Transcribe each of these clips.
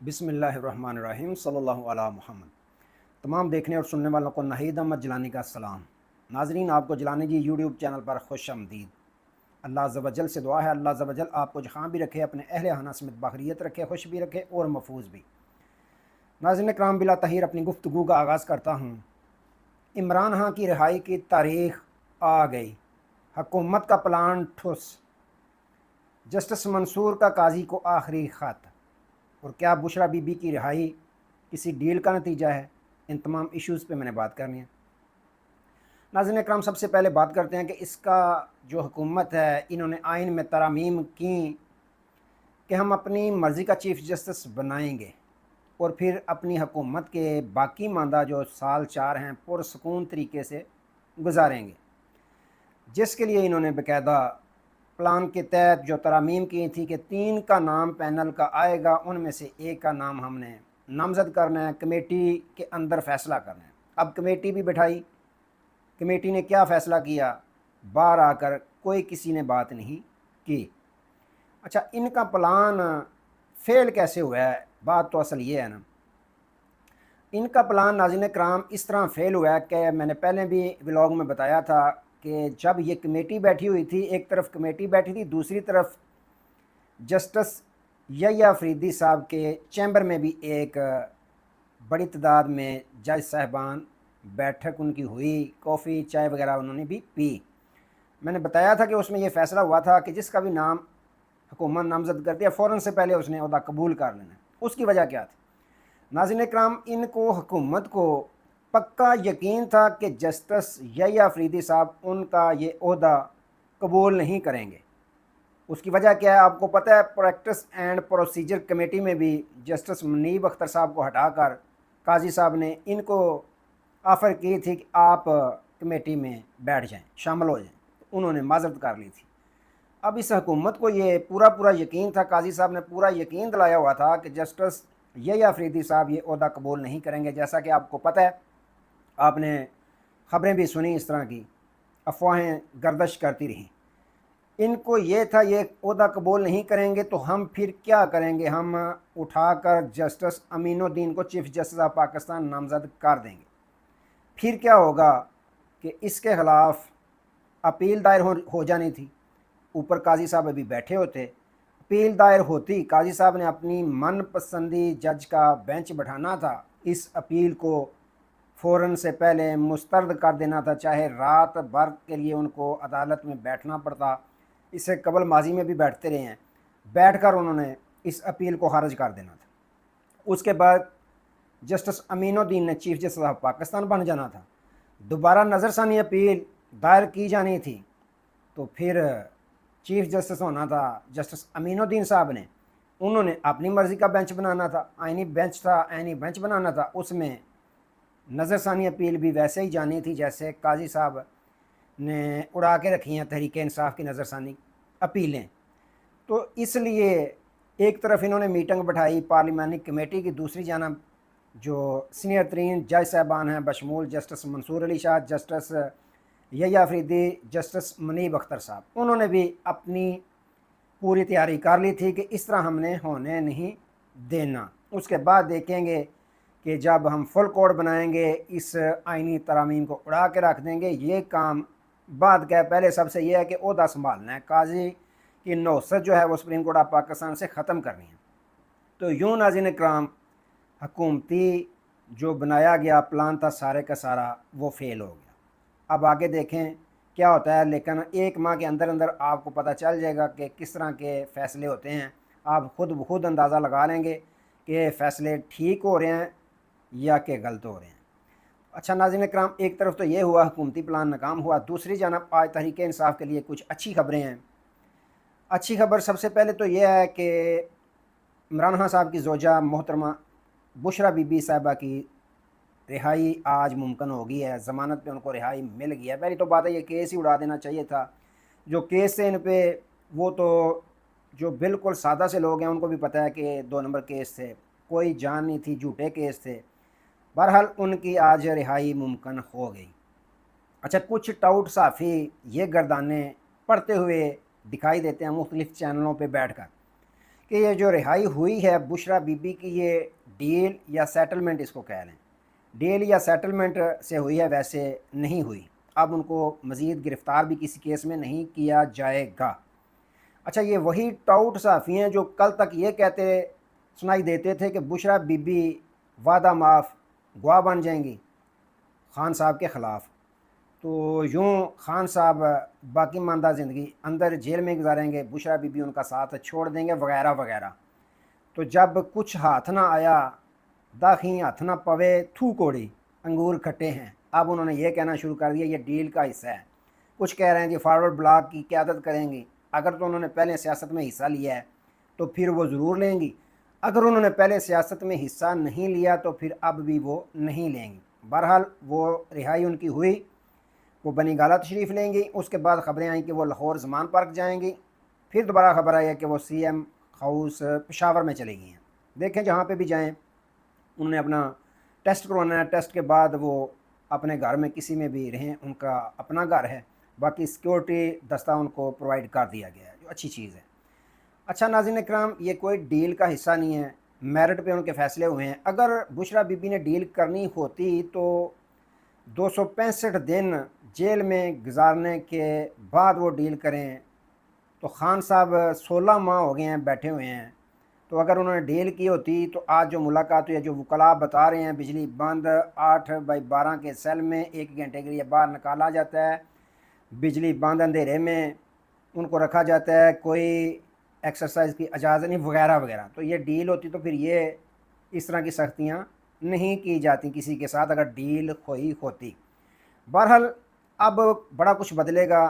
बिस्मिल्लाहिर्रहमानिर्रहीम सल्लल्लाहु अला मुहम्मद। तमाम देखने और सुनने वालों को नाहिद अहमद जिलानी का सलाम। नाजरीन, आपको जिलानी जी यूट्यूब चैनल पर खुश आमदीद। अल्लाह अज़्ज़ व जल से दुआ है, अल्लाह अज़्ज़ व जल आपको जहाँ भी रखे, अपने अहले खाना समेत बाखरियत रखे, खुश भी रखे और महफूज भी। नाज़रीन कराम, बिला तहीर अपनी गुफ्तगू का आगाज़ करता हूँ। इमरान खान की रिहाई की तारीख आ गई, हुकूमत का प्लान ठुस, जस्टिस मंसूर का काजी को आखिरी ख़त, और क्या बुशरा बीबी की रिहाई किसी डील का नतीजा है। इन तमाम इश्यूज़ पे मैंने बात करनी है। नाज़रीन इकराम, सबसे पहले बात करते हैं कि इसका जो हुकूमत है, इन्होंने आइन में तरामीम की कि हम अपनी मर्ज़ी का चीफ़ जस्टिस बनाएंगे और फिर अपनी हुकूमत के बाकी मानदा जो साल 4 हैं पुरसकून तरीके से गुजारेंगे, जिसके लिए इन्होंने बाकायदा प्लान के तहत जो तरामीम की थी कि 3 का नाम पैनल का आएगा, उनमें से एक का नाम हमने नामज़द करना है, कमेटी के अंदर फ़ैसला करना है। अब कमेटी भी बैठाई, कमेटी ने क्या फ़ैसला किया, बाहर आकर कोई किसी ने बात नहीं की। अच्छा, इनका प्लान फेल कैसे हुआ है, बात तो असल ये है ना। इनका प्लान नाज़रीन कराम इस तरह फेल हुआ है कि मैंने पहले भी व्लॉग में बताया था कि जब ये कमेटी बैठी हुई थी, एक तरफ कमेटी बैठी थी, दूसरी तरफ जस्टिस यह्या अफरीदी साहब के चैम्बर में भी एक बड़ी तादाद में जज साहबान, बैठक उनकी हुई, कॉफ़ी चाय वगैरह उन्होंने भी पी। मैंने बताया था कि उसमें यह फ़ैसला हुआ था कि जिसका भी नाम हुकूमत नामज़द करती है, फ़ौरन से पहले उसने ओहदा कबूल कर लेना है। उसकी वजह क्या थी नाज़रीन कराम, इनको हुकूमत को पक्का यकीन था कि जस्टिस यह्या अफरीदी साहब उनका ये ओहदा कबूल नहीं करेंगे। उसकी वजह क्या है आपको पता है। प्रैक्टिस एंड प्रोसीजर कमेटी में भी जस्टिस मुनीब अख्तर साहब को हटाकर काजी साहब ने इनको ऑफ़र की थी कि आप कमेटी में बैठ जाएं, शामिल हो जाएं। तो उन्होंने माजरत कर ली थी। अब इस हुकूमत को ये पूरा यकीन था, काजी साहब ने पूरा यकीन दिलाया हुआ था कि जस्टिस यह्या अफरीदी साहब ये ओहदा कबूल नहीं करेंगे। जैसा कि आपको पता है, आपने ख़बरें भी सुनी, इस तरह की अफवाहें गर्दिश करती रहीं। इनको ये था ये ओहदा कबूल नहीं करेंगे तो हम फिर क्या करेंगे, हम उठाकर जस्टिस अमीनुद्दीन को चीफ़ जस्टिस ऑफ पाकिस्तान नामज़द कर देंगे। फिर क्या होगा कि इसके ख़िलाफ़ अपील दायर हो जानी थी। ऊपर काजी साहब अभी बैठे होते, अपील दायर होती, काजी साहब ने अपनी मनपसंदी जज का बेंच बैठाना था। इस अपील को फ़ौरन से पहले मुस्तरद कर देना था, चाहे रात भर के लिए उनको अदालत में बैठना पड़ता। इससे कबल माजी में भी बैठते रहे हैं, बैठकर उन्होंने इस अपील को खारिज कर देना था। उसके बाद जस्टिस अमीनुद्दीन ने चीफ़ जस्टिस ऑफ पाकिस्तान बन जाना था। दोबारा नज़रसानी अपील दायर की जानी थी, तो फिर चीफ़ जस्टिस होना था जस्टिस अमीनुद्दीन साहब ने। उन्होंने अपनी मर्ज़ी का बेंच बनाना था, आइनी बेंच था, आइनी बेंच बनाना था। उसमें नज़रसानी अपील भी वैसे ही जानी थी जैसे काजी साहब ने उड़ा के रखी हैं तहरीक इंसाफ की नज़रसानी अपीलें। तो इसलिए एक तरफ इन्होंने मीटिंग बैठाई पार्लिमानी कमेटी की, दूसरी जानब जो सीनियर तरीन जज साहबान हैं बशमूल justice Mansoor Ali Shah, justice Yahya Afridi, justice Munib Akhtar साहब, उन्होंने भी अपनी पूरी तैयारी कर ली थी कि इस तरह हमने होने नहीं देना। उसके बाद देखेंगे कि जब हम फुल कोड बनाएंगे, इस आइनी तरामीम को उड़ा के रख देंगे। ये काम बाद का है, पहले सबसे यह है कि ओहदा संभालना है, काजी की नौसत जो है वो सुप्रीम कोर्ट ऑफ पाकिस्तान से ख़त्म करनी है। तो यूँ नाज़रीन इकराम, हुकूमती जो बनाया गया प्लान था सारे का सारा वो फेल हो गया। अब आगे देखें क्या होता है, लेकिन 1 माह के अंदर अंदर आपको पता चल जाएगा कि किस तरह के फ़ैसले होते हैं। आप खुद ब खुद अंदाज़ा लगा लेंगे कि फ़ैसले ठीक हो रहे हैं या कि गलत हो रहे हैं। अच्छा नाज़रीन इकराम, एक तरफ तो ये हुआ हुकूमती प्लान नाकाम हुआ, दूसरी जानब आज तहरीक इंसाफ के लिए कुछ अच्छी खबरें हैं। अच्छी खबर सबसे पहले तो यह है कि इमरान खान साहब की ज़ौजा मोहतरमा बुशरा बीबी साहिबा की रिहाई आज मुमकिन हो गई है। ज़मानत पे उनको रिहाई मिल गई है। पहली तो बात है, ये केस ही उड़ा देना चाहिए था। जो केस थे इन पर, वो तो जो बिल्कुल सादा से लोग हैं उनको भी पता है कि 2 नंबर केस थे, कोई जान नहीं थी, झूठे केस थे। बहरहाल उनकी आज रिहाई मुमकिन हो गई। अच्छा, कुछ टाउट साफ़ी ये गर्दाने पढ़ते हुए दिखाई देते हैं मुख्तलिफ़ चैनलों पे बैठकर कि ये जो रिहाई हुई है बुशरा बीबी की, ये डील या सेटलमेंट इसको कह लें, डील या सेटलमेंट से हुई है, वैसे नहीं हुई। अब उनको मज़ीद गिरफ़्तार भी किसी केस में नहीं किया जाएगा। अच्छा, ये वही टाउट सहाफ़ी हैं जो कल तक ये कहते सुनाई देते थे कि बुशरा बीबी वादा माफ़ गवाह बन जाएंगी ख़ान साहब के ख़िलाफ़, तो यूँ ख़ान साहब बाकी मानदा ज़िंदगी अंदर जेल में गुजारेंगे, बुशरा बीबी उनका साथ छोड़ देंगे वगैरह वगैरह। तो जब कुछ हाथ ना आया, दाखी हाथ ना पवे थू कोड़ी, अंगूर खट्टे हैं, अब उन्होंने ये कहना शुरू कर दिया ये डील का हिस्सा है। कुछ कह रहे हैं कि फॉरवर्ड ब्लॉक की क़यादत करेंगी। अगर तो उन्होंने पहले सियासत में हिस्सा लिया है तो फिर वो ज़रूर लेंगी, अगर उन्होंने पहले सियासत में हिस्सा नहीं लिया तो फिर अब भी वो नहीं लेंगी। बहरहाल वो रिहाई उनकी हुई, वो बनी गाला तशरीफ़ लेंगी। उसके बाद ख़बरें आई कि वो लाहौर ज़मान पार्क जाएंगी। फिर दोबारा ख़बर आई है कि वो CM हाउस पेशावर में चली गई हैं। देखें जहाँ पे भी जाएं उन्होंने अपना टेस्ट करवाना है, टेस्ट के बाद वो अपने घर में किसी में भी रहें, उनका अपना घर है, बाकी सिक्योरिटी दस्ता उनको प्रोवाइड कर दिया गया है, जो अच्छी चीज़ है। अच्छा नाज़रीन इकराम, ये कोई डील का हिस्सा नहीं है, मेरिट पे उनके फ़ैसले हुए हैं। अगर बुशरा बीबी ने डील करनी होती तो 265 दिन जेल में गुजारने के बाद वो डील करें, तो ख़ान साहब 16 माह हो गए हैं बैठे हुए हैं। तो अगर उन्होंने डील की होती तो आज जो मुलाकात हुई है, जो वकला बता रहे हैं बिजली बंद 8/12 के सेल में 1 घंटे के लिए बाहर निकाला जाता है, बिजली बंद अंधेरे में उनको रखा जाता है, कोई एक्सरसाइज की इजाज़त नहीं वगैरह वगैरह। तो ये डील होती तो फिर ये इस तरह की सख्तियाँ नहीं की जाती किसी के साथ, अगर डील हुई होती। बहरहाल अब बड़ा कुछ बदलेगा।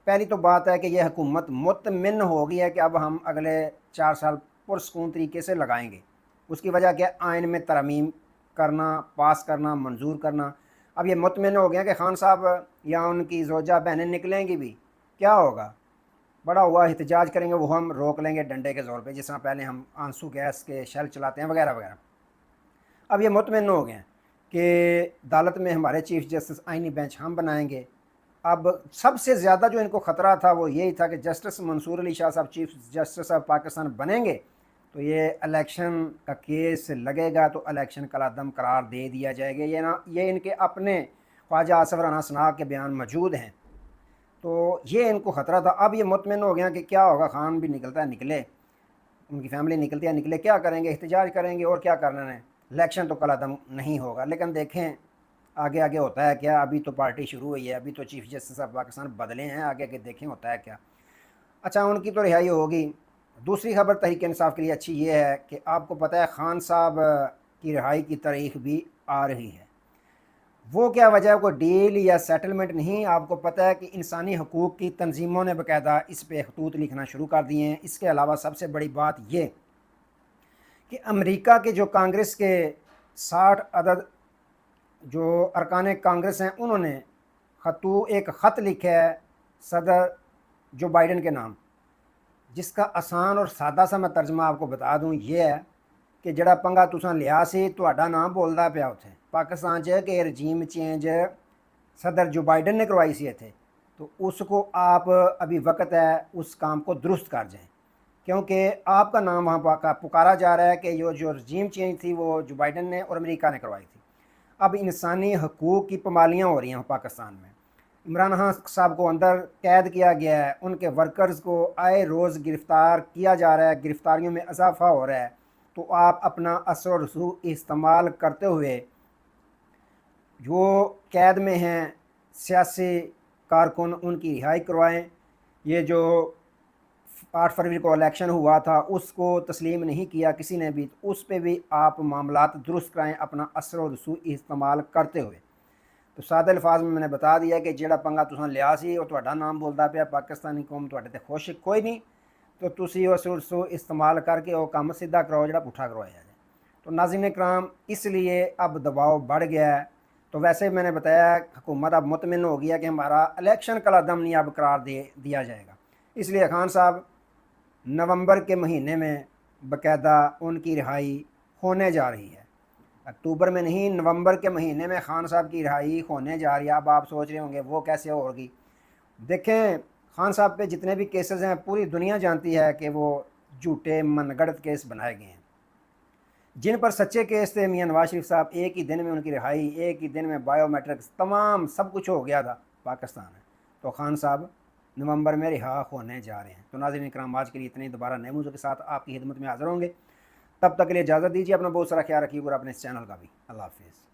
पहली तो बात है कि यह हुकूमत मुतमिन हो गई है कि अब हम अगले 4 साल पुरसकून तरीके से लगाएंगे। उसकी वजह क्या, आइन में तरमीम करना, पास करना, मंजूर करना। अब ये मुतमिन हो गया कि ख़ान साहब या उनकी ज़ौजा बहनें निकलेंगी भी, क्या होगा, बड़ा हुआ एहतजाज करेंगे, वो हम रोक लेंगे डंडे के ज़ोर पे, जिस तरह पहले हम आंसू गैस के शेल चलाते हैं वगैरह वगैरह। अब ये मुतमिन हो गए हैं कि अदालत में हमारे चीफ़ जस्टिस आइनी बेंच हम बनाएंगे। अब सबसे ज़्यादा जो इनको ख़तरा था वो यही था कि जस्टिस मंसूर अली शाह साहब चीफ़ जस्टिस ऑफ पाकिस्तान बनेंगे तो ये इलेक्शन का केस लगेगा, तो इलेक्शन कलादम करार दे दिया जाएगा। ये इनके अपने ख्वाजा आसफ राना सना के बयान मौजूद हैं, तो ये इनको ख़तरा था। अब ये मुतमिन हो गया कि क्या होगा, खान भी निकलता है निकले, उनकी फैमिली निकलती है निकले, क्या करेंगे, एहतजाज करेंगे और क्या करना है, इलेक्शन तो कलादम नहीं होगा। लेकिन देखें आगे आगे होता है क्या। अभी तो पार्टी शुरू हुई है, अभी तो चीफ जस्टिस ऑफ पाकिस्तान बदले हैं, आगे आगे देखें होता है क्या। अच्छा, उनकी तो रिहाई होगी। दूसरी खबर तहरीक इंसाफ के लिए अच्छी ये है कि आपको पता है ख़ान साहब की रिहाई की तारीख भी आ रही है। वो क्या वजह है, कोई डील या सेटलमेंट नहीं, आपको पता है कि इंसानी हकूक़ की तंजीमों ने बाकायदा इस पर खतूत लिखना शुरू कर दिए हैं। इसके अलावा सबसे बड़ी बात ये कि अमेरिका के जो कांग्रेस के 60 अदद जो अरकान कांग्रेस हैं, उन्होंने एक ख़त लिखा है सदर जो बाइडन के नाम, जिसका आसान और सादा सा मैं तर्जमा आपको बता दूं, ये है कि जड़ा पंगा तुसां लिया सी तुहाडा नाम बोलदा पिया उत्थे पाकिस्तान च कि रजीम चेंज सदर जो बाइडन ने करवाई सी इत्थे, तो उसको आप अभी वक्त है उस काम को दुरुस्त कर जाएं, क्योंकि आपका नाम वहाँ पुकारा जा रहा है कि जो रजीम चेंज थी वो जो बाइडन ने और अमेरिका ने करवाई थी। अब इंसानी हकूक़ की पामालियाँ हो रही हैं पाकिस्तान में। इमरान खान साहब को अंदर कैद किया गया है, उनके वर्कर्स को आए रोज़ गिरफ़्तार किया जा रहा है, गिरफ़्तारियों में इजाफ़ा हो रहा है। तो आप अपना असर और रसूख इस्तेमाल करते हुए जो कैद में हैं सियासी कारकुन, उनकी रिहाई करवाएं। ये जो 8 फरवरी को इलेक्शन हुआ था उसको तस्लीम नहीं किया किसी ने भी, तो उस पर भी आप मामलात दुरुस्त कराएँ अपना असर और रसूख इस्तेमाल करते हुए। तो सादे अल्फाज में मैंने बता दिया कि जेड़ा पंगा तुसां लिया सी और तुहाडा नाम बोलदा पिया, पाकिस्तानी कौम तुहाडे ते खुश कोई नहीं, तो तुसी उस इस्तेमाल करके वो काम सीधा कराओ जेड़ा पुठा करवाया जाए। तो नाज़रीन इकराम, इसलिए अब दबाव बढ़ गया है। तो वैसे मैंने बताया हुकूमत अब मुतमिन हो गया कि हमारा इलेक्शन कलादम नहीं अब करार दिया जाएगा। इसलिए खान साहब नवंबर के महीने में बाकायदा उनकी रिहाई होने जा रही है। अक्टूबर में नहीं, नवंबर के महीने में खान साहब की रिहाई होने जा रही है। अब आप सोच रहे होंगे वो कैसे होगी। देखें, खान साहब पे जितने भी केसेस हैं पूरी दुनिया जानती है कि वो झूठे मनगढ़ंत केस बनाए गए हैं। जिन पर सच्चे केस थे, मियां नवाज शरीफ साहब, एक ही दिन में उनकी रिहाई, एक ही दिन में बायोमेट्रिक्स तमाम सब कुछ हो गया था पाकिस्तान में। तो खान साहब नवंबर में रिहा होने जा रहे हैं। तो नाज़रीन इकराम, आज के लिए इतने, दोबारा नए मौजू के साथ आपकी खिदमत में हाजिर होंगे। तब तक के लिए इजाज़त दीजिए, अपना बहुत सारा ख्याल रखिए और अपने इस चैनल का भी। अल्लाह हाफिज़।